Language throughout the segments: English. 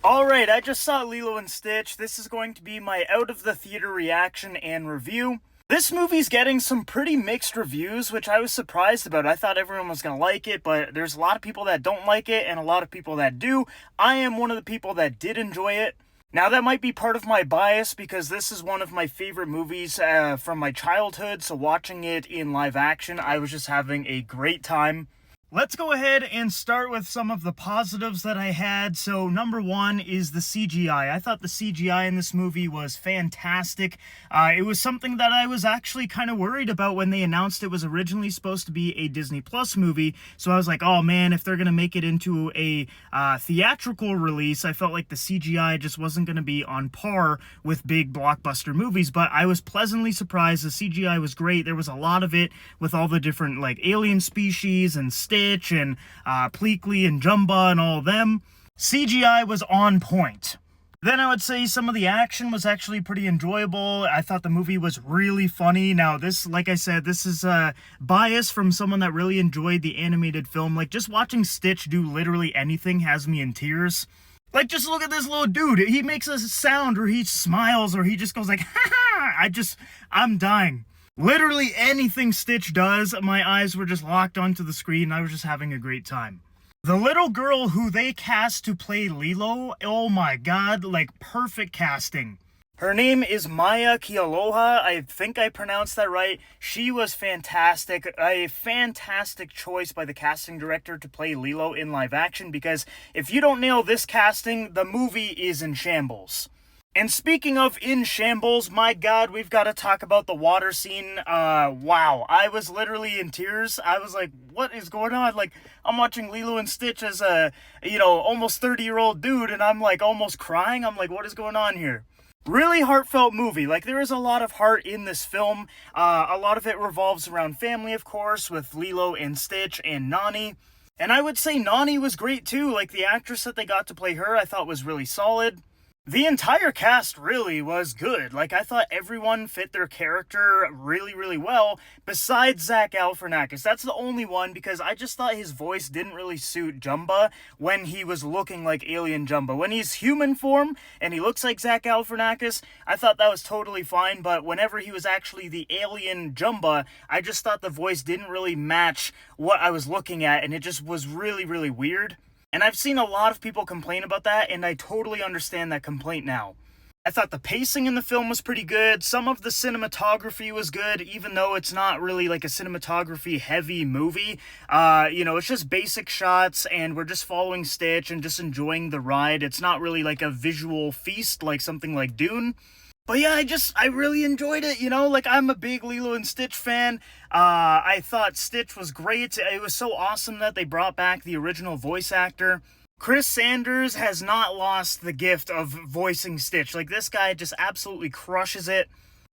Alright, I just saw Lilo and Stitch. This is going to be my out of the theater reaction and review. This movie's getting some pretty mixed reviews, which I was surprised about. I thought everyone was going to like it, but there's a lot of people that don't like it and a lot of people that do. I am one of the people that did enjoy it. Now, that might be part of my bias because this is one of my favorite movies from my childhood, so watching it in live action, I was just having a great time. Let's go ahead and start with some of the positives that I had. So number one is the CGI. I thought the CGI in this movie was fantastic. It was something that I was actually kind of worried about when they announced it was originally supposed to be a Disney Plus movie. So I was like, oh man, if they're going to make it into a theatrical release, I felt like the CGI just wasn't going to be on par with big blockbuster movies. But I was pleasantly surprised. The CGI was great. There was a lot of it with all the different like alien species and Stitch and Pleakley and Jumba and all of them. CGI was on point. Then I would say some of the action was actually pretty enjoyable. I thought the movie was really funny. Now this, like I said, this is bias from someone that really enjoyed the animated film. Like just watching Stitch do literally anything has me in tears. Like just look at this little dude. He makes a sound or he smiles or he just goes like, ha ha! I'm dying. Literally anything Stitch does, my eyes were just locked onto the screen. I was just having a great time. The little girl who they cast to play Lilo, oh my god, like perfect casting. Her name is Maya Kealoha. I think I pronounced that right. She was fantastic. A fantastic choice by the casting director to play Lilo in live action because if you don't nail this casting, the movie is in shambles. And speaking of in shambles, my god, we've got to talk about the water scene. Wow. I was literally in tears. I was like, what is going on? Like, I'm watching Lilo and Stitch as a, almost 30-year-old dude, and I'm like almost crying. I'm like, what is going on here? Really heartfelt movie. Like, there is a lot of heart in this film. A lot of it revolves around family, of course, with Lilo and Stitch and Nani. And I would say Nani was great too. Like, the actress that they got to play her, I thought was really solid. The entire cast really was good. Like, I thought everyone fit their character really, really well, besides Zach Galifianakis. That's the only one, because I just thought his voice didn't really suit Jumba when he was looking like alien Jumba. When he's human form, and he looks like Zach Galifianakis, I thought that was totally fine, but whenever he was actually the alien Jumba, I just thought the voice didn't really match what I was looking at, and it just was really, really weird. And I've seen a lot of people complain about that, and I totally understand that complaint now. I thought the pacing in the film was pretty good. Some of the cinematography was good, even though it's not really like a cinematography-heavy movie. It's just basic shots, and we're just following Stitch and just enjoying the ride. It's not really like a visual feast like something like Dune. But yeah, I really enjoyed it, like I'm a big Lilo and Stitch fan. I thought Stitch was great. It was so awesome that they brought back the original voice actor. Chris Sanders has not lost the gift of voicing Stitch. Like, this guy just absolutely crushes it.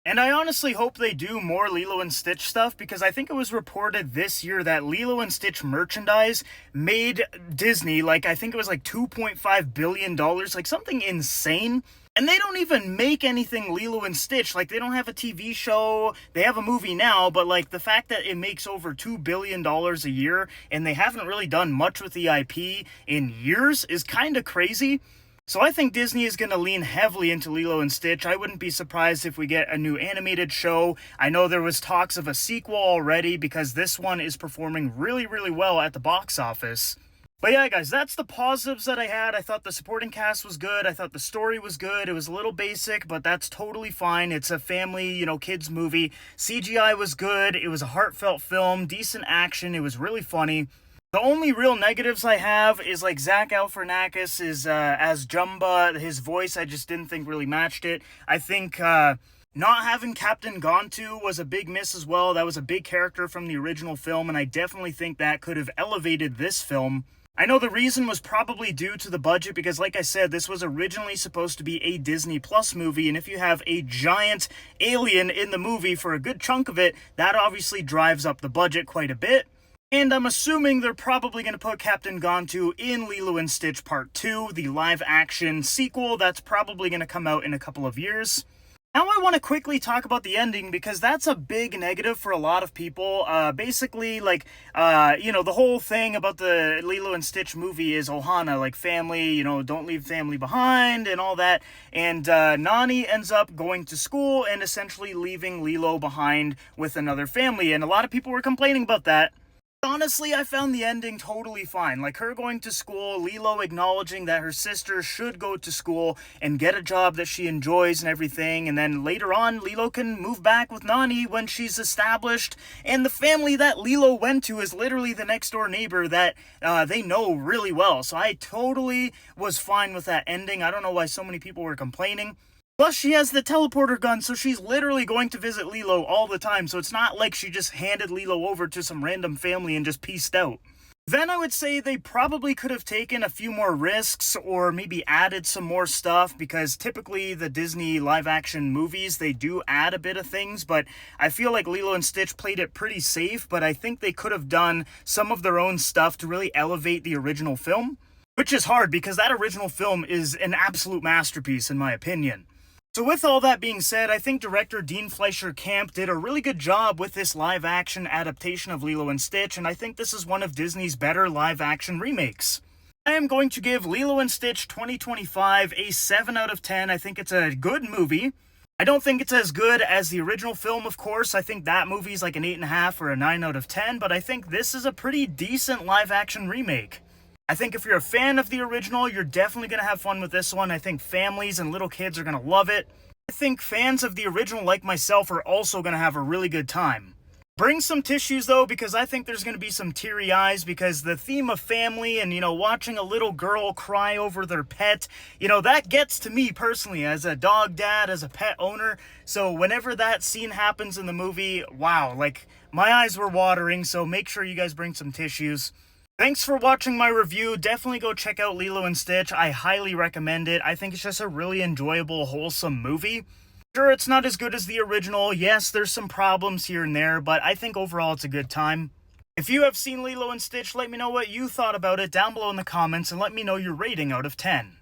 And I honestly hope they do more Lilo and Stitch stuff, because I think it was reported this year that Lilo and Stitch merchandise made Disney, I think it was $2.5 billion, something insane. And they don't even make anything Lilo and Stitch. They don't have a TV show. They have a movie now, but the fact that it makes over $2 billion a year and they haven't really done much with the IP in years is kind of crazy. So I think Disney is going to lean heavily into Lilo and Stitch. I wouldn't be surprised if we get a new animated show. I know there was talks of a sequel already because this one is performing really, really well at the box office. But yeah, guys, that's the positives that I had. I thought the supporting cast was good. I thought the story was good. It was a little basic, but that's totally fine. It's a family, kids movie. CGI was good. It was a heartfelt film, decent action. It was really funny. The only real negatives I have is Zach Galifianakis is as Jumba. His voice I just didn't think really matched it. I think not having Captain Gontu was a big miss as well. That was a big character from the original film, and I definitely think that could have elevated this film. I know the reason was probably due to the budget because, like I said, this was originally supposed to be a Disney Plus movie, and if you have a giant alien in the movie for a good chunk of it, that obviously drives up the budget quite a bit. And I'm assuming they're probably going to put Captain Gontu in Lilo and Stitch Part 2, the live-action sequel that's probably going to come out in a couple of years. Now I want to quickly talk about the ending because that's a big negative for a lot of people. Basically, the whole thing about the Lilo and Stitch movie is Ohana, like family, don't leave family behind and all that. And Nani ends up going to school and essentially leaving Lilo behind with another family. And a lot of people were complaining about that. Honestly, I found the ending totally fine. Like her going to school, Lilo acknowledging that her sister should go to school and get a job that she enjoys and everything. And then later on, Lilo can move back with Nani when she's established. And the family that Lilo went to is literally the next door neighbor that they know really well. So I totally was fine with that ending. I don't know why so many people were complaining. Plus, she has the teleporter gun, so she's literally going to visit Lilo all the time, so it's not like she just handed Lilo over to some random family and just peaced out. Then I would say they probably could have taken a few more risks or maybe added some more stuff, because typically the Disney live-action movies, they do add a bit of things, but I feel like Lilo and Stitch played it pretty safe, but I think they could have done some of their own stuff to really elevate the original film, which is hard because that original film is an absolute masterpiece in my opinion. So with all that being said, I think director Dean Fleischer Camp did a really good job with this live-action adaptation of Lilo and Stitch, and I think this is one of Disney's better live-action remakes. I am going to give Lilo and Stitch 2025 a 7 out of 10. I think it's a good movie. I don't think it's as good as the original film, of course. I think that movie's like an 8.5 or a 9 out of 10, but I think this is a pretty decent live-action remake. I think if you're a fan of the original, you're definitely going to have fun with this one. I think families and little kids are going to love it. I think fans of the original like myself are also going to have a really good time. Bring some tissues though, because I think there's going to be some teary eyes, because the theme of family and, watching a little girl cry over their pet, that gets to me personally as a dog dad, as a pet owner. So whenever that scene happens in the movie, wow, my eyes were watering, so make sure you guys bring some tissues. Thanks for watching my review. Definitely go check out Lilo and Stitch. I highly recommend it. I think it's just a really enjoyable, wholesome movie. Sure, it's not as good as the original. Yes, there's some problems here and there, but I think overall it's a good time. If you have seen Lilo and Stitch, let me know what you thought about it down below in the comments and let me know your rating out of 10.